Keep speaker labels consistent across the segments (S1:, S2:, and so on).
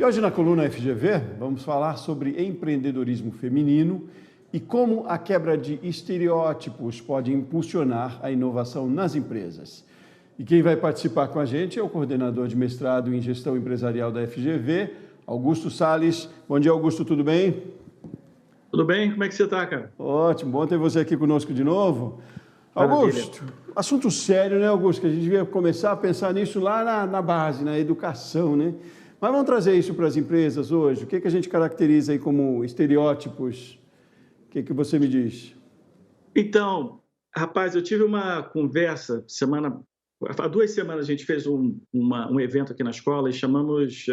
S1: E hoje na coluna FGV vamos falar sobre empreendedorismo feminino e como a quebra de estereótipos pode impulsionar a inovação nas empresas. E quem vai participar com a gente é o coordenador de mestrado em gestão empresarial da FGV, Augusto Salles. Bom dia, Augusto, tudo bem?
S2: Tudo bem? Como é que você está, cara?
S1: Ótimo, bom ter você aqui conosco de novo.
S2: Maravilha.
S1: Augusto, assunto sério, né, Augusto? Que a gente devia começar a pensar nisso lá na base, na educação, né? Mas vamos trazer isso para as empresas hoje. O que a gente caracteriza aí como estereótipos? O que você me diz?
S2: Então, rapaz, eu tive uma conversa há 2 semanas a gente fez um evento aqui na escola e chamamos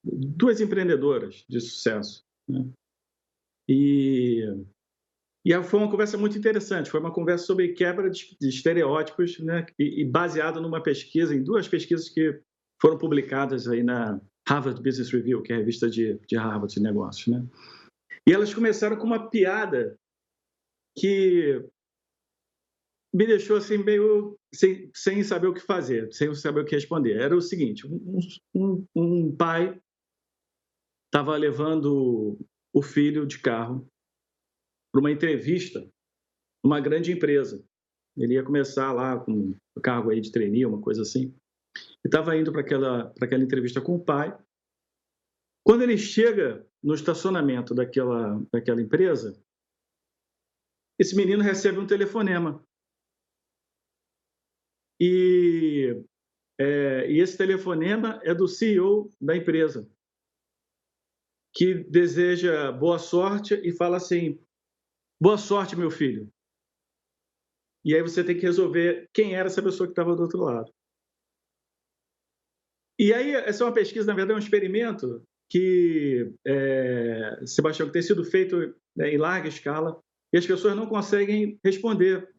S2: 2 empreendedoras de sucesso, né? E foi uma conversa muito interessante, foi uma conversa sobre quebra de estereótipos, né? E baseado numa pesquisa, em 2 pesquisas que foram publicadas aí na Harvard Business Review, que é a revista de Harvard de negócios, né? E elas começaram com uma piada que me deixou assim meio sem saber o que fazer, sem saber o que responder. Era o seguinte, um pai estava levando o filho de carro para uma entrevista numa grande empresa. Ele ia começar lá com um cargo aí de trainee, uma coisa assim. E estava indo para aquela entrevista com o pai. Quando ele chega no estacionamento daquela empresa, esse menino recebe um telefonema. E esse telefonema é do CEO da empresa, que deseja boa sorte e fala assim: boa sorte, meu filho. E aí você tem que resolver quem era essa pessoa que estava do outro lado. E aí, essa é uma pesquisa, na verdade, é um experimento que, Sebastião, que tem sido feito, né, em larga escala, e as pessoas não conseguem responder.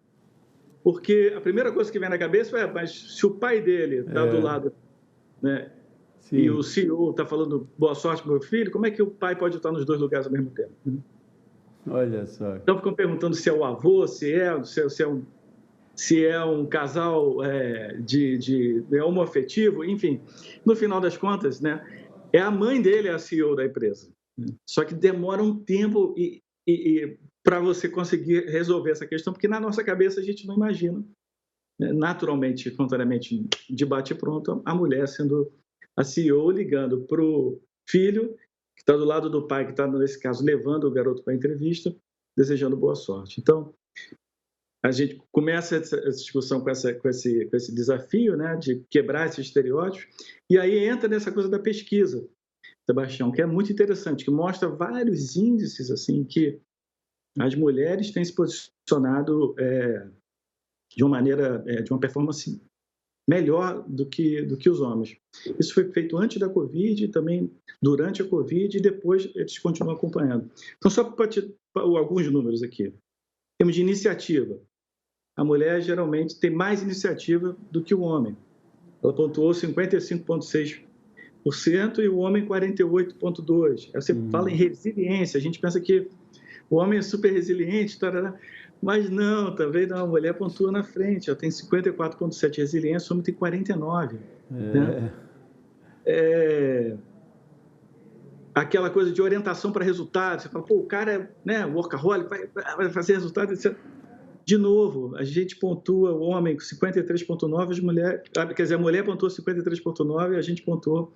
S2: Porque a primeira coisa que vem na cabeça é, mas se o pai dele está do lado, né, e o CEO está falando boa sorte, meu filho, como é que o pai pode estar nos 2 lugares ao mesmo tempo?
S1: Olha só.
S2: Então ficam perguntando se é o avô, se é um casal de homoafetivo, enfim. No final das contas, né, é a mãe dele a CEO da empresa. Só que demora um tempo para você conseguir resolver essa questão, porque na nossa cabeça a gente não imagina, né, naturalmente, espontaneamente, de bate-pronto, a mulher sendo a CEO, ligando para o filho, que está do lado do pai, que está, nesse caso, levando o garoto para a entrevista, desejando boa sorte. Então, a gente começa essa discussão com esse desafio, né, de quebrar esses estereótipos, e aí entra nessa coisa da pesquisa, Sebastião, que é muito interessante, que mostra vários índices assim que as mulheres têm se posicionado de uma maneira, de uma performance melhor do que os homens. Isso foi feito antes da Covid, também durante a Covid, e depois eles continuam acompanhando. Então, só para alguns números aqui. Em termos de iniciativa, a mulher geralmente tem mais iniciativa do que o homem. Ela pontuou 55,6% e o homem 48,2%. Você fala em resiliência, a gente pensa que o homem é super resiliente, tarará, mas não, talvez não, a mulher pontua na frente, ela tem 54,7% de resiliência, o homem tem 49%. Né? Aquela coisa de orientação para resultados, você fala, pô, o cara é, né, workaholic, vai fazer resultado, etc. De novo, a gente pontua o homem com 53,9%, a mulher pontua 53,9% e a gente pontuou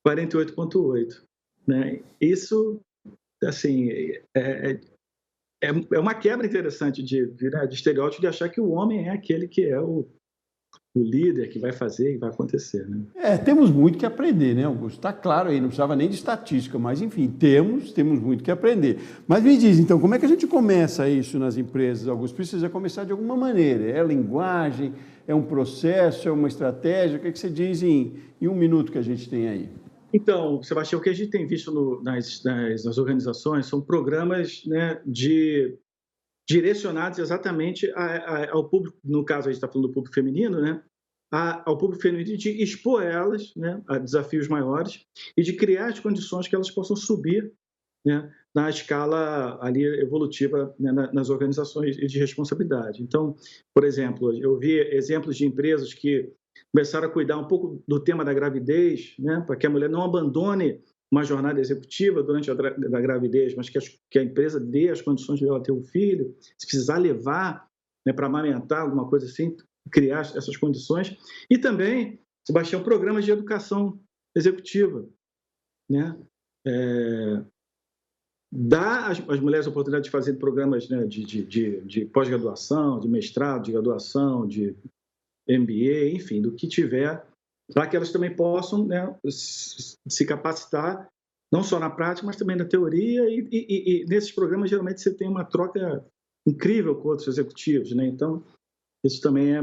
S2: 48,8%. Né? Isso, assim, é uma quebra interessante de estereótipo, de achar que o homem é aquele que é o líder, que vai fazer e vai acontecer. Né?
S1: Temos muito que aprender, né, Augusto? Está claro aí, não precisava nem de estatística, mas enfim, temos muito que aprender. Mas me diz, então, como é que a gente começa isso nas empresas, Augusto? Precisa começar de alguma maneira. É linguagem, é um processo, é uma estratégia? O que você diz em 1 minuto que a gente tem aí?
S2: Então, Sebastião, o que a gente tem visto nas organizações são programas, né, direcionados exatamente ao público, no caso a gente está falando do público feminino, né, ao público feminino, de expor elas, né, a desafios maiores e de criar as condições que elas possam subir, né, na escala ali evolutiva, né, nas organizações de responsabilidade. Então, por exemplo, eu vi exemplos de empresas que começaram a cuidar um pouco do tema da gravidez, né, para que a mulher não abandone uma jornada executiva durante a gravidez, mas que a empresa dê as condições de ela ter um filho, se precisar levar, né, para amamentar, alguma coisa assim, criar essas condições. E também, Sebastião, programas de educação executiva, né? Dá às mulheres a oportunidade de fazer programas, né, de pós-graduação, de mestrado, de graduação, de MBA, enfim, do que tiver, para que elas também possam, né, se capacitar, não só na prática, mas também na teoria, e nesses programas, geralmente, você tem uma troca incrível com outros executivos, né? Então, isso também é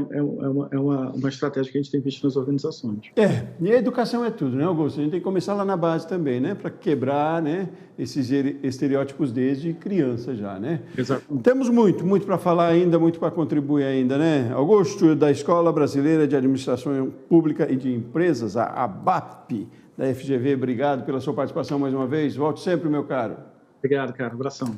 S2: uma estratégia que a gente tem visto nas organizações.
S1: E a educação é tudo, né, Augusto? A gente tem que começar lá na base também, né? Para quebrar, né, esses estereótipos desde criança já, né?
S2: Exatamente.
S1: Temos muito para falar ainda, muito para contribuir ainda, né? Augusto, da Escola Brasileira de Administração Pública e de Empresas, a ABAP, da FGV, obrigado pela sua participação mais uma vez. Volte sempre, meu caro.
S2: Obrigado, cara. Abração.